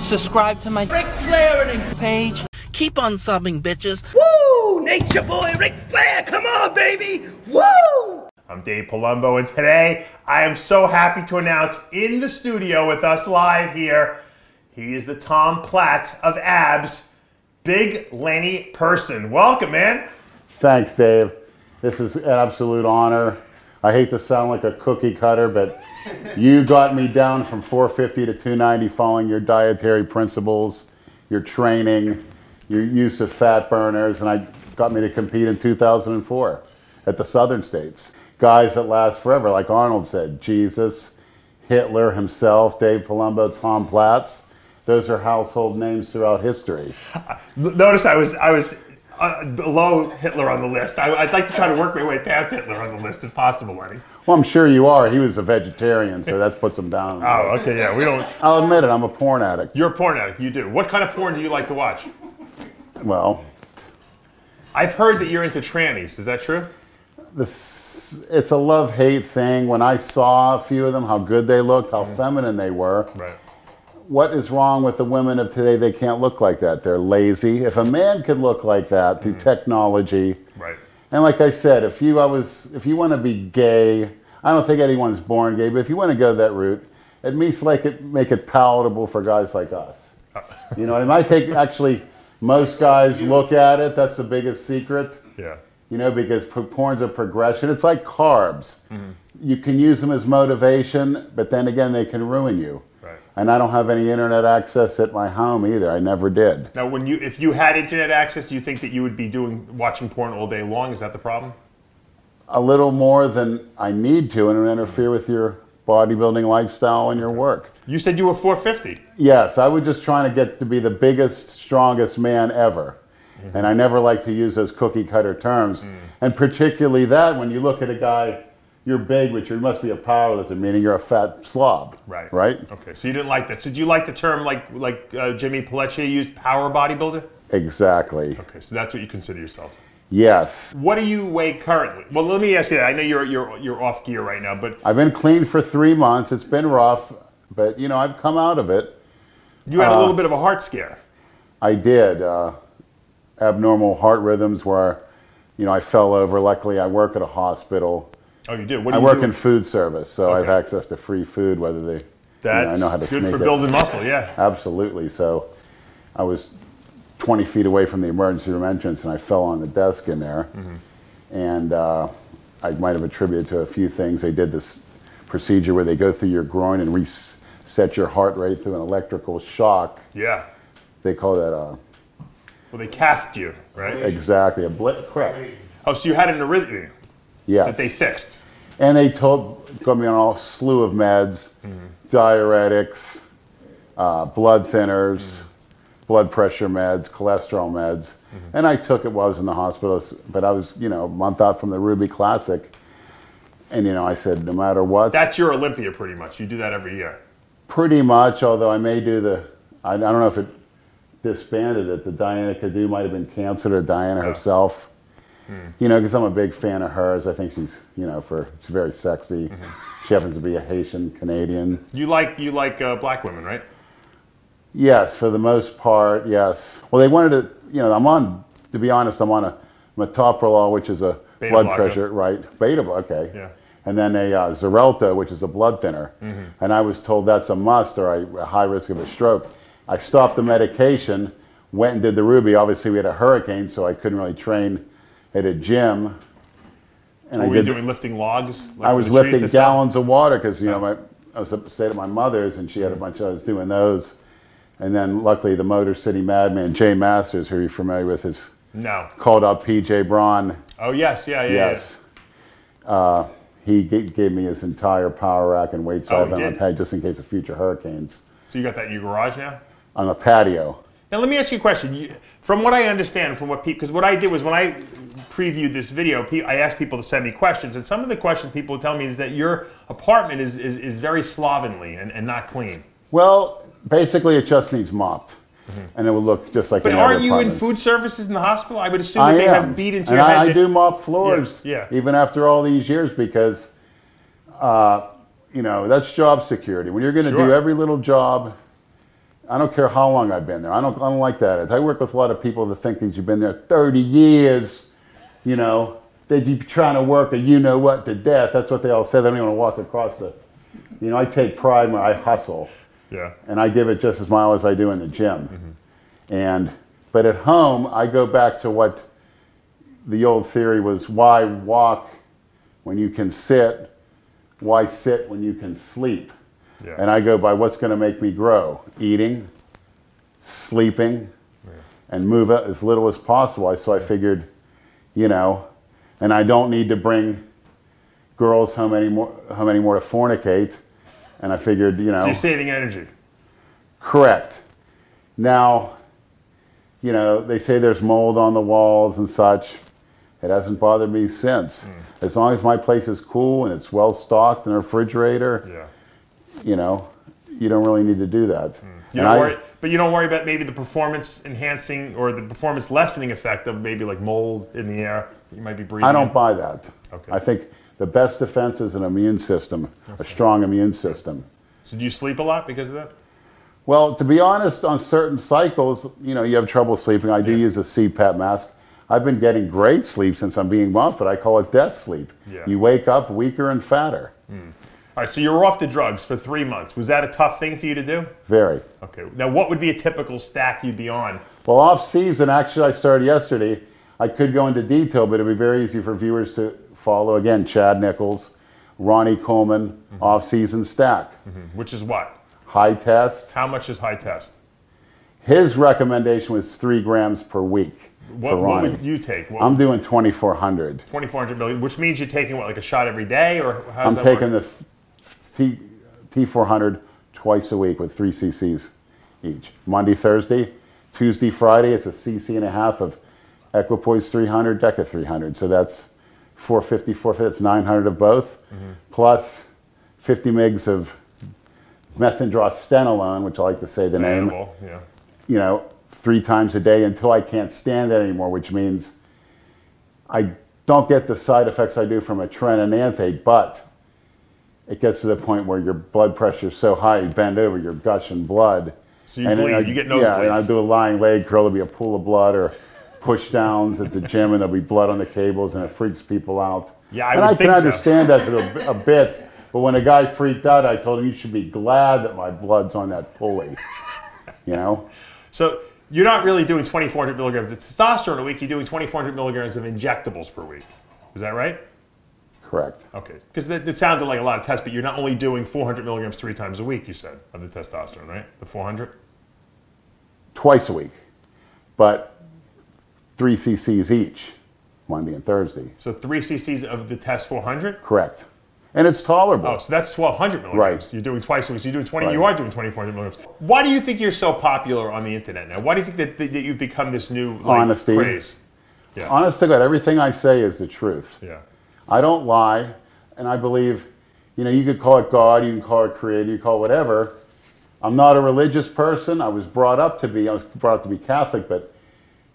subscribe to my Ric Flairening page. Keep on subbing, bitches. Woo! Nature boy Ric Flair, come on, baby! Woo! I'm Dave Palumbo, and today I am so happy to announce in the studio with us live here, he is the Tom Platz of abs, Big Lenny Person. Welcome, man. Thanks, Dave. This is an absolute honor. I hate to sound like a cookie cutter, but you got me down from 450 to 290 following your dietary principles, your training, your use of fat burners, and I got me to compete in 2004 at the Southern States. Guys that last forever, like Arnold said, Jesus, Hitler himself, Dave Palumbo, Tom Platz. Those are household names throughout history. Notice I was below Hitler on the list. I'd like to try to work my way past Hitler on the list if possible, Lenny. Well, I'm sure you are. He was a vegetarian, so that puts him down. Oh, okay, yeah, we don't... I'll admit it, I'm a porn addict. You're a porn addict, you do. What kind of porn do you like to watch? Well... I've heard that you're into trannies, is that true? It's a love-hate thing. When I saw a few of them, how good they looked, how feminine they were. Right. What is wrong with the women of today? They can't look like that. They're lazy. If a man could look like that through technology, right. And like I said, if you want to be gay, I don't think anyone's born gay, but if you want to go that route, at least make it palatable for guys like us. You know, and I think actually most guys look at it. That's the biggest secret. Yeah. You know, because porn's a progression. It's like carbs. You can use them as motivation, but then again, they can ruin you. Right. And I don't have any internet access at my home either. I never did. Now, if you had internet access, do you think that you would be watching porn all day long? Is that the problem? A little more than I need to, and it would interfere with your bodybuilding lifestyle and your work. You said you were 450. Yes, I was just trying to get to be the biggest, strongest man ever. And I never like to use those cookie cutter terms. And particularly that when you look at a guy, you're big, but you must be a powerlifter, meaning you're a fat slob. Right. Right? Okay, so you didn't like that. So do you like the term like Jimmy Pelletier used, power bodybuilder? Exactly. Okay, so that's what you consider yourself. Yes. What do you weigh currently? Well, let me ask you that. I know you're off gear right now, but... I've been clean for 3 months. It's been rough, but, you know, I've come out of it. You had a little bit of a heart scare. I did. Abnormal heart rhythms where, you know, I fell over. Luckily, I work at a hospital. Oh, you did? What do I you work do? in food service, so Okay. I have access to free food, whether they... That's I know how to good sneak for it. building muscle, yeah. Absolutely. So I was 20 feet away from the emergency room entrance, and I fell on the desk in there. And I might have attributed to a few things. They did this procedure where they go through your groin and reset your heart rate through an electrical shock. Yeah. They call that a... Well, they cathed you, right? Exactly. Correct. Oh, so you had an arrhythmia Yes. that they fixed. And they got me on a slew of meds, diuretics, blood thinners, blood pressure meds, cholesterol meds. And I took it while I was in the hospital, but I was, you know, a month out from the Ruby Classic. And, you know, I said, no matter what. That's your Olympia, pretty much. You do that every year. Pretty much, although I may do I don't know if it disbanded it. The Diana Cadu might have been canceled, or Diana herself. You know, because I'm a big fan of hers. I think she's, you know, she's very sexy. She happens to be a Haitian Canadian. You like black women, right? Yes, for the most part, yes. Well, they wanted to, you know, to be honest, I'm on a metoprolol, which is a Beta blood blocker. pressure, right? Beta, okay. Yeah. And then a Xarelto, which is a blood thinner. And I was told that's a must, or a high risk of a stroke. I stopped the medication, went and did the Ruby. Obviously, we had a hurricane, so I couldn't really train at a gym. And What were you doing, lifting logs? I was lifting gallons of water because, you know, I was stayed at my mother's, and she had a bunch. I was doing those. And then, luckily, the Motor City Madman, Jay Masters, who you're familiar with, is called up PJ Braun. Oh, yes, yeah. Yes. He gave me his entire power rack and weights off on my pad just in case of future hurricanes. So you got that in your garage now? On a patio. Now let me ask you a question. From what I understand, from what people, because what I did was when I previewed this video, I asked people to send me questions, and some of the questions people would tell me is that your apartment is very slovenly and not clean. Well, basically it just needs mopped. And it will look just like But any other aren't you in apartment. food services in the hospital? I would assume that they have beat into your head. I do mop floors, Yeah. even after all these years, because, you know, that's job security. When you're going to do every little job, I don't care how long I've been there. I don't like that. I work with a lot of people that think that you've been there 30 years, you know, they'd be trying to work a you-know-what to death. That's what they all say. They don't even want to walk across the, you know, I take pride when I hustle. Yeah. And I give it just as much as I do in the gym. But at home, I go back to what the old theory was: why walk when you can sit? Why sit when you can sleep? Yeah. And I go by what's going to make me grow: eating, sleeping, and move as little as possible. So I figured, you know, and I don't need to bring girls home anymore to fornicate. And I figured, you know. So you're saving energy. Correct. Now, you know, they say there's mold on the walls and such. It hasn't bothered me since. As long as my place is cool and it's well stocked in a refrigerator, you know, you don't really need to do that. You don't worry, but you don't worry about maybe the performance enhancing or the performance lessening effect of maybe like mold in the air you might be breathing. I don't buy that. Okay. I think the best defense is an immune system, a strong immune system. So do you sleep a lot because of that? Well, to be honest, on certain cycles, you know, you have trouble sleeping. I do use a CPAP mask. I've been getting great sleep since I'm being bumped, but I call it death sleep. Yeah. You wake up weaker and fatter. All right, so you were off the drugs for 3 months. Was that a tough thing for you to do? Very. Okay. Now, what would be a typical stack you'd be on? Well, off season, actually, I started yesterday. I could go into detail, but it'd be very easy for viewers to follow. Again, Chad Nichols, Ronnie Coleman, off season stack. Which is what? High test. How much is high test? His recommendation was 3 grams per week. What would you take? I'm doing 2,400. 2,400 million, which means you're taking what, like a shot every day, or how's that I'm taking work? the T400 twice a week with 3 cc's each. Monday, Thursday, Tuesday, Friday, it's a cc and a half of Equipoise 300, Deca 300. So that's 450, 450, that's 900 of both, plus 50 mgs of methindrostenolone, which I like to say the name. Yeah. You know, 3 times a day until I can't stand that anymore, which means I don't get the side effects I do from a trenanthate, but it gets to the point where your blood pressure is so high, you bend over, you're gushing blood. So you bleed, you get nosebleeds. Yeah, and I do a lying leg curl, there'll be a pool of blood, or push downs at the gym, and there'll be blood on the cables, and it freaks people out. Yeah, I can understand that a bit, but when a guy freaked out, I told him, you should be glad that my blood's on that pulley, you know? So you're not really doing 2,400 milligrams of testosterone a week, you're doing 2,400 milligrams of injectables per week. Is that right? Correct. Okay, because that sounded like a lot of tests, but you're not only doing 400 milligrams 3 times a week, you said, of the testosterone, right? The 400? Twice a week, but 3 cc's each, Monday and Thursday. So 3 cc's of the test 400? Correct. And it's tolerable. Oh, so that's 1,200 milligrams. Right. You're doing twice a week. So you're doing 20. Right. You are doing 2,400 milligrams. Why do you think you're so popular on the internet now? Why do you think that you've become this new honesty? Craze? Yeah. Honest to God, everything I say is the truth. Yeah. I don't lie, and I believe, you know, you could call it God, you can call it Creator, you call it whatever. I'm not a religious person. I was brought up to be Catholic, but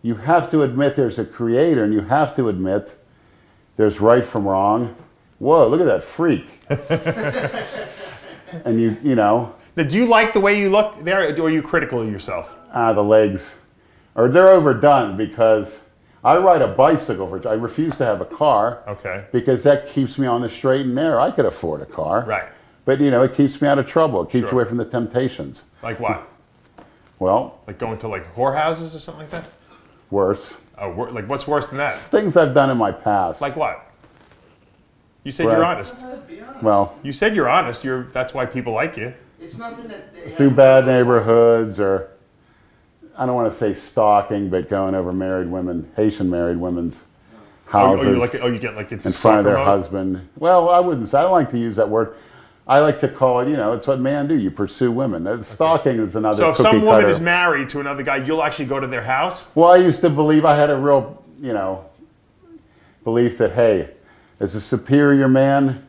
you have to admit there's a Creator, and you have to admit there's right from wrong. Whoa, look at that freak. And you know. Now, do you like the way you look there, or are you critical of yourself? The legs, or they're overdone, because I ride a bicycle. I refuse to have a car. Okay. Because that keeps me on the straight and narrow. I could afford a car. Right. But, you know, it keeps me out of trouble. It keeps you away from the temptations. Like what? Well. Like going to like whorehouses or something like that? Worse. Oh, like what's worse than that? Things I've done in my past. Like what? You said you're honest. Well. You said you're honest. That's why people like you. It's nothing that through bad neighborhoods, or I don't want to say stalking, but going over married women, Haitian married women's houses. You get like into in front of their mode? husband. Well, I wouldn't say. I don't like to use that word. I like to call it, you know, it's what men do. You pursue women. Stalking is another So if cookie some woman cutter. is married to another guy, you'll actually go to their house? Well, I used to believe, I had a real, you know, belief that, hey, as a superior man,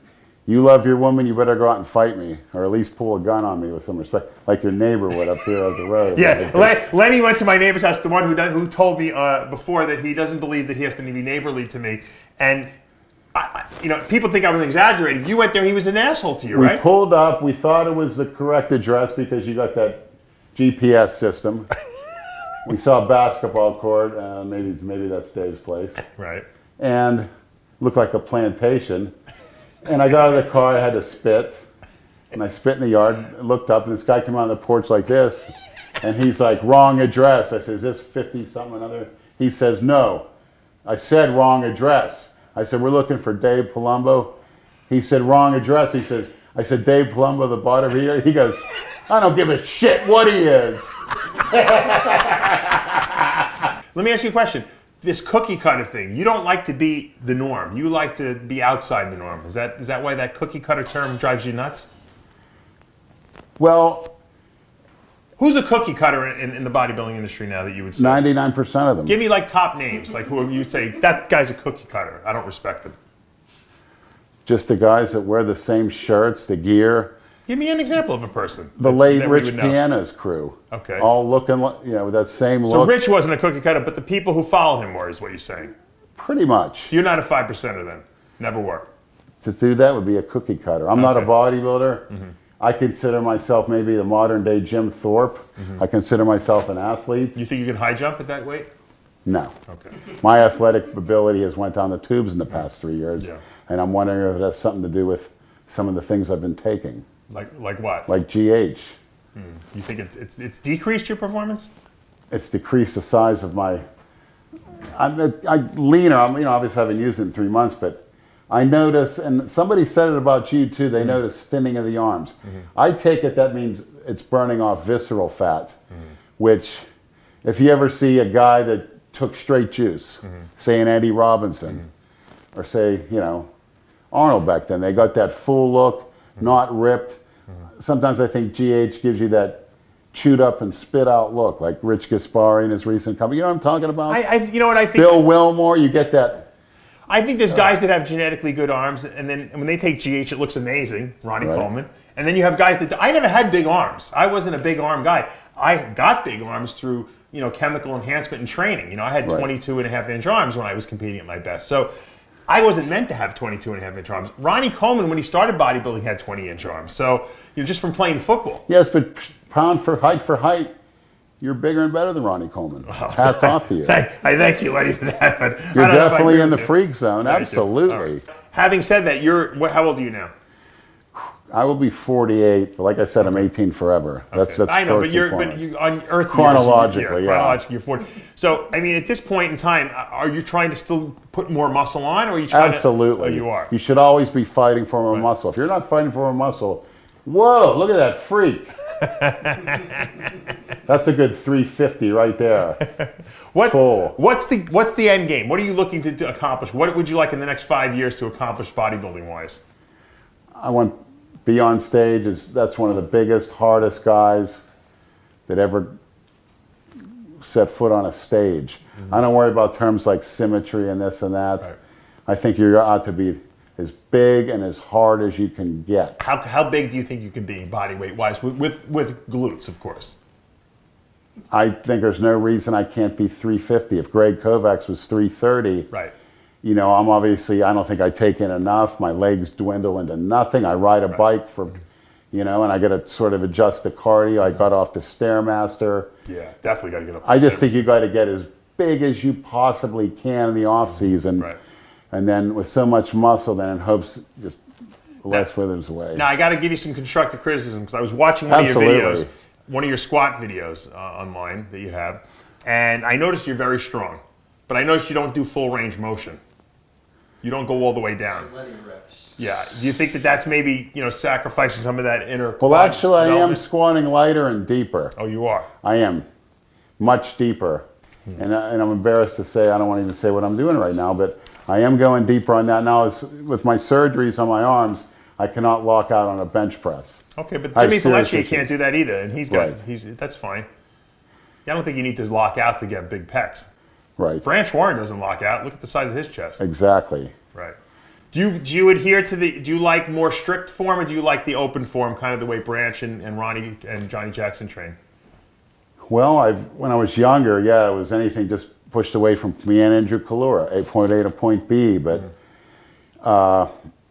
you love your woman, you better go out and fight me, or at least pull a gun on me with some respect, like your neighbor would up here on the road. Yeah, Lenny went to my neighbor's house, the one who told me before that he doesn't believe that he has to be neighborly to me. And, you know, people think I was exaggerating. You went there, he was an asshole to you, right? We pulled up, we thought it was the correct address because you got that GPS system. We saw a basketball court, maybe that's Dave's place. Right. And looked like a plantation. And I got out of the car, I had to spit. And I spit in the yard, looked up, and this guy came out on the porch like this. And he's like, wrong address. I said, is this 50-something another? He says, no. I said, wrong address. I said, we're looking for Dave Palumbo. He said, wrong address. I said, Dave Palumbo, the bottom here. He goes, I don't give a shit what he is. Let me ask you a question. This cookie cutter thing, you don't like to be the norm. You like to be outside the norm. Is that why that cookie cutter term drives you nuts? Well, who's a cookie cutter in the bodybuilding industry now that you would say? 99% of them. Give me like top names, like who you'd say, that guy's a cookie cutter. I don't respect him. Just the guys that wear the same shirts, the gear. Give me an example of a person. The late Rich Piano's crew. Okay. All looking, with that same look. So Rich wasn't a cookie cutter, but the people who followed him were, is what you're saying. Pretty much. So you're not a 5%er then? Never were? To do that would be a cookie cutter. I'm not a bodybuilder. Mm-hmm. I consider myself maybe the modern day Jim Thorpe. Mm-hmm. I consider myself an athlete. You think you can high jump at that weight? No. Okay. My athletic ability has went down the tubes in the past 3 years. Yeah. And I'm wondering if it has something to do with some of the things I've been taking. Like what? Like GH. You think it's decreased your performance? It's decreased the size of my. I'm leaner. Obviously I haven't used it in 3 months, but I notice, and somebody said it about you too. They notice thinning of the arms. Mm-hmm. I take it that means it's burning off visceral fat, which, if you ever see a guy that took straight juice, say an Eddie Robinson, or say Arnold back then, they got that full look. Not ripped. Sometimes I think GH gives you that chewed up and spit out look, like Rich Gaspari in his recent company. You know what I'm talking about? You know what I think? Bill Wilmore, you get that. I think there's guys that have genetically good arms, and then when they take GH, it looks amazing. Ronnie Coleman. And then you have guys that I never had big arms. I wasn't a big arm guy. I got big arms through chemical enhancement and training. I had 22.5-inch arms when I was competing at my best. So I wasn't meant to have 22.5-inch arms. Ronnie Coleman, when he started bodybuilding, had 20-inch arms. So, just from playing football. Yes, but pound for height, you're bigger and better than Ronnie Coleman. Hats off to you. I thank you, Lenny, for that. But you're definitely in the freak zone. Absolutely. Right. Having said that, how old are you now? I will be 48, but like I said, I'm 18 forever. Okay. That's I know, but you on Earth chronologically, chronologically, you're 40. So, at this point in time, are you trying to still put more muscle on, or are you trying Absolutely. To? Oh, you are. You should always be fighting for more muscle. If you're not fighting for more muscle, whoa! Look at that freak. That's a good 350 right there. What's the end game? What are you looking to accomplish? What would you like in the next 5 years to accomplish bodybuilding wise? I want be on stage. That's one of the biggest, hardest guys that ever set foot on a stage. Mm-hmm. I don't worry about terms like symmetry and this and that. Right. I think you're out to be as big and as hard as you can get. How big do you think you can be body weight wise with glutes, of course? I think there's no reason I can't be 350. If Greg Kovacs was 330, right. I'm obviously, I don't think I take in enough. My legs dwindle into nothing. I ride a bike for, and I got to sort of adjust the cardio. I got off the Stairmaster. Yeah, definitely got to get up. I just think you got to get as big as you possibly can in the off season. Right. And then with so much muscle, then in hopes just less withers away. Now, I got to give you some constructive criticism because I was watching one of your videos, one of your squat videos online that you have, and I noticed you're very strong, but I noticed you don't do full range motion. You don't go all the way down. Yeah. Do you think that's maybe sacrificing some of that inner? Well, actually, I am squatting lighter and deeper. Oh, you are. I am much deeper, and I'm embarrassed to say I don't want to even say what I'm doing right now, but I am going deeper on that now. With my surgeries on my arms, I cannot lock out on a bench press. Okay, but Jimmy Felice can't do that either, and that's fine. Yeah, I don't think you need to lock out to get big pecs. Right. Branch Warren doesn't lock out. Look at the size of his chest. Exactly. Right. Do you adhere to do you like more strict form, or do you like the open form, kind of the way Branch and Ronnie and Johnny Jackson train? Well, when I was younger, it was anything just pushed away from me and Andrew Kalura, 8.8 to point B, but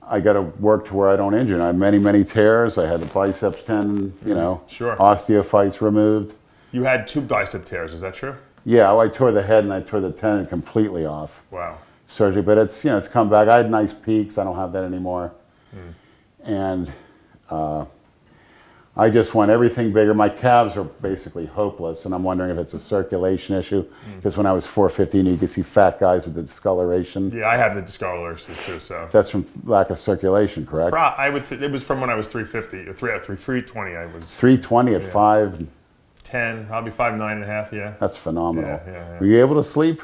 I got to work to where I don't injure. And I had many tears. I had the biceps tendon, you know, Sure. osteophytes removed. You had 2 bicep tears, is that true? Yeah, I tore the head and I tore the tendon completely off. Wow. Surgery, but it's, you know, it's come back. I had nice peaks. I don't have that anymore. And I just want everything bigger. My calves are basically hopeless, and I'm wondering if it's a circulation issue. Because when I was 415, you could see fat guys with the discoloration. Yeah, I have the discoloration too, so. That's from lack of circulation, correct? I would. It was from when I was 350, 320. I was 320 at 5'10", probably 5'9.5". Yeah. That's phenomenal. Yeah. Were you able to sleep?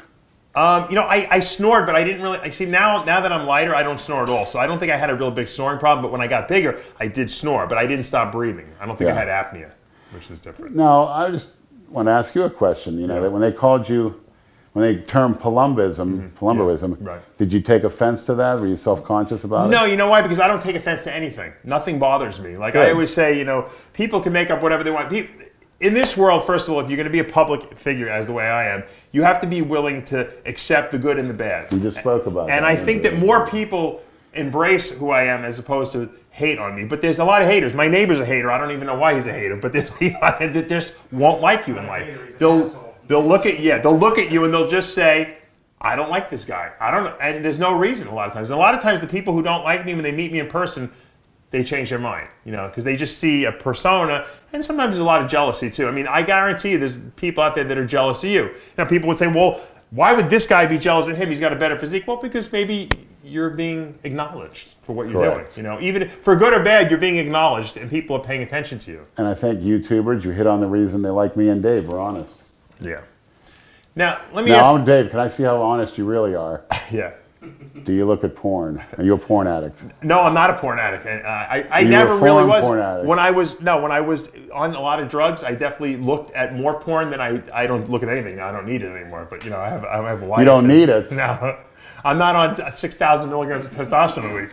You know, I snored, but I didn't really. I see now that I'm lighter, I don't snore at all. So I don't think I had a real big snoring problem. But when I got bigger, I did snore, but I didn't stop breathing. I don't think I had apnea, which is different. No, I just want to ask you a question. You know, that when they called you, when they termed Palumboism, Right. Did you take offense to that? Were you self-conscious about it? No, you know why? Because I don't take offense to anything. Nothing bothers me. Like Good. I always say, you know, people can make up whatever they want. In this world, first of all, if you're going to be a public figure, as the way I am, you have to be willing to accept the good and the bad. We just spoke about that. And I think that more people embrace who I am as opposed to hate on me. But there's a lot of haters. My neighbor's a hater. I don't even know why he's a hater. But there's people out there that just won't like you in life. They'll look at you and they'll just say, I don't like this guy. I don't know. And there's no reason a lot of times. And a lot of times the people who don't like me, when they meet me in person, they change their mind, you know, because they just see a persona, and sometimes there's a lot of jealousy too. I mean, I guarantee you there's people out there that are jealous of you. You know, people would say, well, why would this guy be jealous of him? He's got a better physique. Well, because maybe you're being acknowledged for what you're doing. You know, even for good or bad, you're being acknowledged, and people are paying attention to you. And I think YouTubers, you hit on the reason they like me and Dave. We're honest. Yeah. Now, let me ask. Now, I'm Dave. Can I see how honest you really are? Yeah. Do you look at porn? Are you a porn addict? No, I'm not a porn addict. I You never were a really foreign was. porn addict. When I was on a lot of drugs, I definitely looked at more porn than I don't look at anything now. I don't need it anymore. But you know, I have a wife. You don't need it. No, I'm not on 6,000 milligrams of testosterone a week.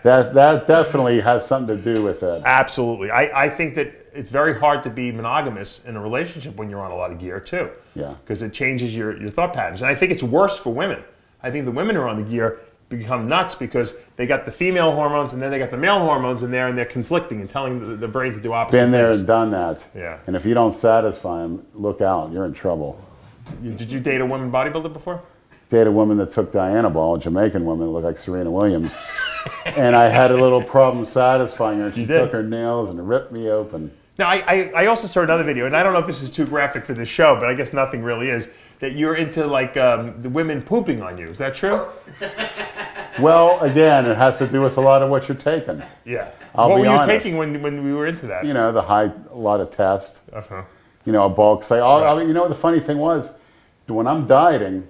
That definitely has something to do with it. Absolutely. I think that it's very hard to be monogamous in a relationship when you're on a lot of gear too. Yeah. Because it changes your thought patterns. And I think it's worse for women. I think the women who are on the gear become nuts because they got the female hormones and then they got the male hormones in there and they're conflicting and telling the brain to do opposite Been there things. and done that. Yeah. And if you don't satisfy them, look out. You're in trouble. Did you date a woman bodybuilder before? Dated a woman that took Dianabol, a Jamaican woman that looked like Serena Williams. And I had a little problem satisfying her. She took her nails and ripped me open. Now, I also saw another video, and I don't know if this is too graphic for this show, but I guess nothing really is, that you're into like the women pooping on you. Is that true? Well, again, it has to do with a lot of what you're taking. Yeah. I'll what be were you honest. taking when we were into that? You know, a lot of tests. Uh-huh. You know, a bulk say. You know, the funny thing was, when I'm dieting,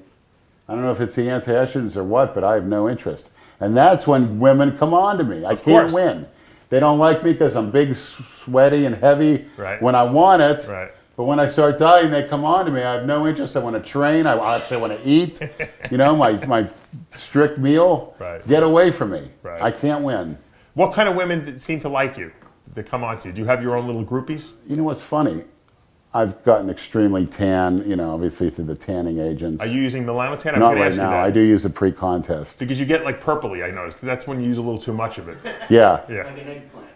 I don't know if it's the anti-estrogens or what, but I have no interest. And that's when women come on to me. I can't win. They don't like me because I'm big, sweaty, and heavy when I want it. Right. But when I start dieting, they come on to me. I have no interest. I want to train. I actually want to eat. You know, my strict meal. Right. Get away from me. Right. I can't win. What kind of women seem to like you, that come on to you? Do you have your own little groupies? You know what's funny? I've gotten extremely tan, you know, obviously through the tanning agents. Are you using melanotan? I'm Not gonna right ask you now. that. I do use it pre-contest. Because you get like purpley, I noticed. That's when you use a little too much of it. Yeah. Yeah. Like an eggplant.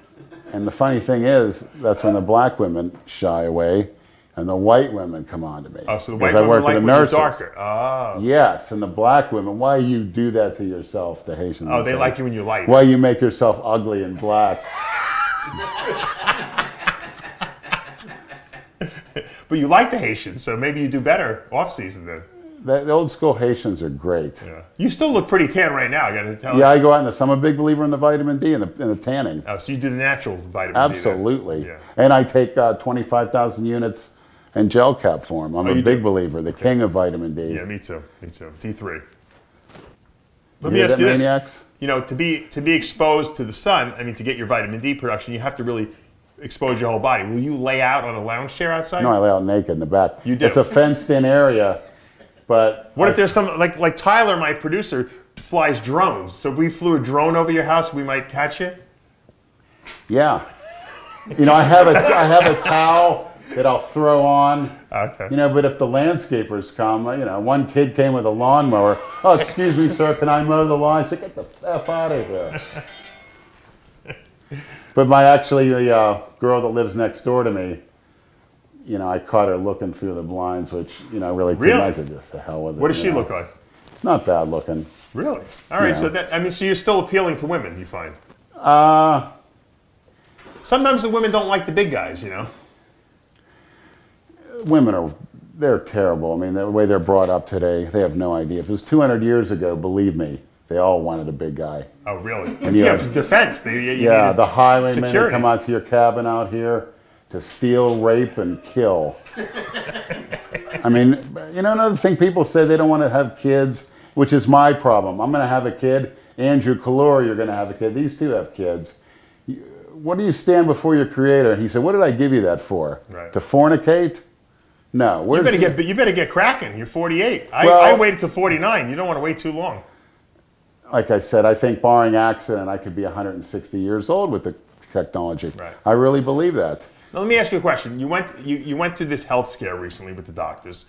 And the funny thing is, that's when the black women shy away and the white women come on to me. Oh, so the white Because I women work like with the when you're nurses. darker. Oh. Yes, and the black women, why you do that to yourself, the Haitians? Oh, would they say. like you when you're light. Why you make yourself ugly and black? But you like the Haitians, so maybe you do better off-season then. The old school Haitians are great. Yeah. You still look pretty tan right now, I gotta tell you. Yeah, I go out in the summer. I'm a big believer in the vitamin D and the tanning. Oh, so you do the natural vitamin D then. Absolutely. Yeah. And I take 25,000 units in gel cap form. I'm a you big do? believer, the king of vitamin D. Yeah, me too. Me too. D3. Let You me hear ask that, you this. maniacs? You know, to be exposed to the sun, I mean, to get your vitamin D production, you have to really expose your whole body. Will you lay out on a lounge chair outside? No, I lay out naked in the back. You do? It's a fenced-in area, but What if there's some, like Tyler, my producer, flies drones. So if we flew a drone over your house, we might catch you? yeah. You know, I have a towel that I'll throw on. Okay. You know, but if the landscapers come, you know, one kid came with a lawnmower. Oh, excuse me, sir, can I mow the lawn? I said, get the F out of here. But the girl that lives next door to me, you know, I caught her looking through the blinds, which, you know, really? I said, just the hell with it. What does she look like? Not bad looking. Really? All right, Yeah. so you're still appealing to women, you find? Sometimes the women don't like the big guys, you know? Women they're terrible. I mean, the way they're brought up today, they have no idea. If it was 200 years ago, believe me, they all wanted a big guy. Oh, really? And Yeah, it's defense. Yeah, the highwaymen security. come out to your cabin out here to steal, rape, and kill. I mean, you know, another thing, people say they don't want to have kids, which is my problem. I'm going to have a kid. Andrew Calore, you're going to have a kid. These two have kids. What do you stand before your creator? He said, what did I give you that for? Right. To fornicate? No. You better get cracking. You're 48. Well, I waited till 49. You don't want to wait too long. Like I said, I think barring accident, I could be 160 years old with the technology. Right. I really believe that. Now, let me ask you a question. You went through this health scare recently with the doctors.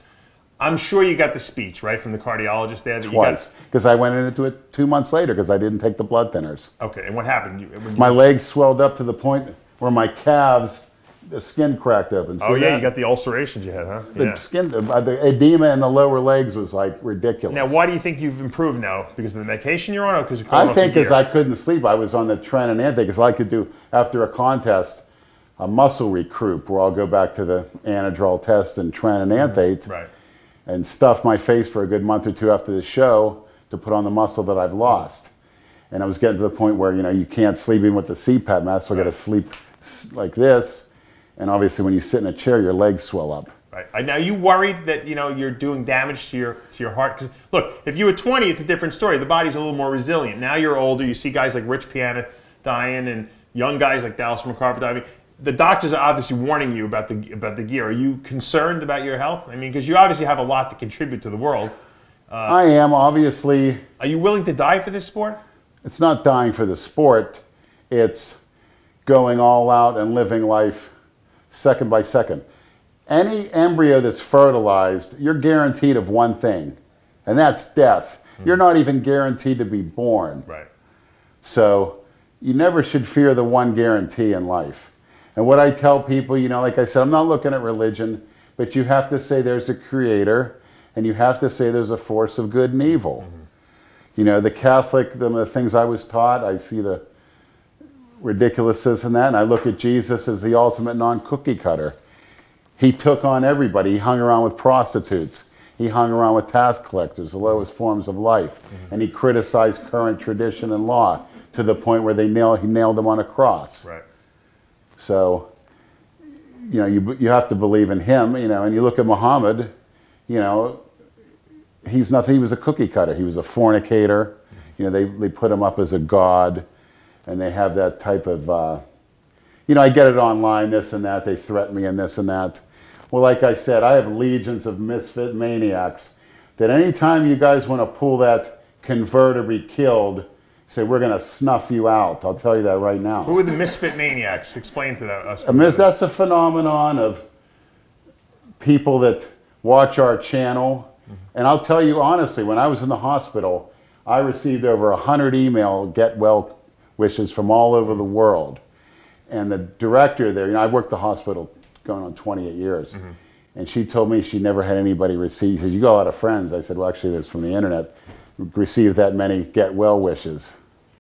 I'm sure you got the speech, right, from the cardiologist there? That Twice. Because I went into it 2 months later because I didn't take the blood thinners. Okay, and what happened? My legs swelled up to the point where my calves, the skin cracked open. Oh, See yeah, that? you got the ulcerations you had, huh? The skin, the edema in the lower legs was like ridiculous. Now, why do you think you've improved now? Because of the medication you're on, or because you're I think because I couldn't sleep. I was on the Tren and Ante because I could do, after a contest, a muscle recruit where I'll go back to the Anadrol test and Tren and Ante Right. and stuff my face for a good month or two after the show to put on the muscle that I've lost. And I was getting to the point where, you know, you can't sleep even with the CPAP mask, so I got to sleep like this. And obviously when you sit in a chair, your legs swell up. Right. Now, are you worried that, you know, you're doing damage to your heart? Because, look, if you were 20, it's a different story. The body's a little more resilient. Now you're older. You see guys like Rich Piana dying and young guys like Dallas McCarver dying. The doctors are obviously warning you about the gear. Are you concerned about your health? I mean, because you obviously have a lot to contribute to the world. I am, obviously. Are you willing to die for this sport? It's not dying for the sport. It's going all out and living life second by second. Any embryo that's fertilized, you're guaranteed of one thing, and that's death. You're not even guaranteed to be born. Right. So you never should fear the one guarantee in life. And what I tell people, you know, like I said, I'm not looking at religion, but you have to say there's a creator, and you have to say there's a force of good and evil. You know, the Catholic, the things I was taught, I see the ridiculousness in that, and I look at Jesus as the ultimate non-cookie cutter. He took on everybody. He hung around with prostitutes. He hung around with tax collectors, the lowest forms of life. And he criticized current tradition and law to the point where he nailed them on a cross. Right. So, you know, you have to believe in him, you know, and you look at Muhammad, you know, he's nothing. He was a cookie cutter. He was a fornicator. You know, they put him up as a god, and they have that type of, you know, I get it online, this and that. They threaten me and this and that. Well, like I said, I have legions of misfit maniacs that anytime you guys want to pull that convert or be killed, say, we're going to snuff you out. I'll tell you that right now. Who are the misfit maniacs? Explain to us. That's a phenomenon of people that watch our channel. And I'll tell you honestly, when I was in the hospital, I received over 100 email get well wishes from all over the world. And the director there, you know, I worked the hospital going on 28 years. And she told me she never had anybody receive. She said, you got a lot of friends. I said, well, actually, that's from the internet. Received that many get well wishes.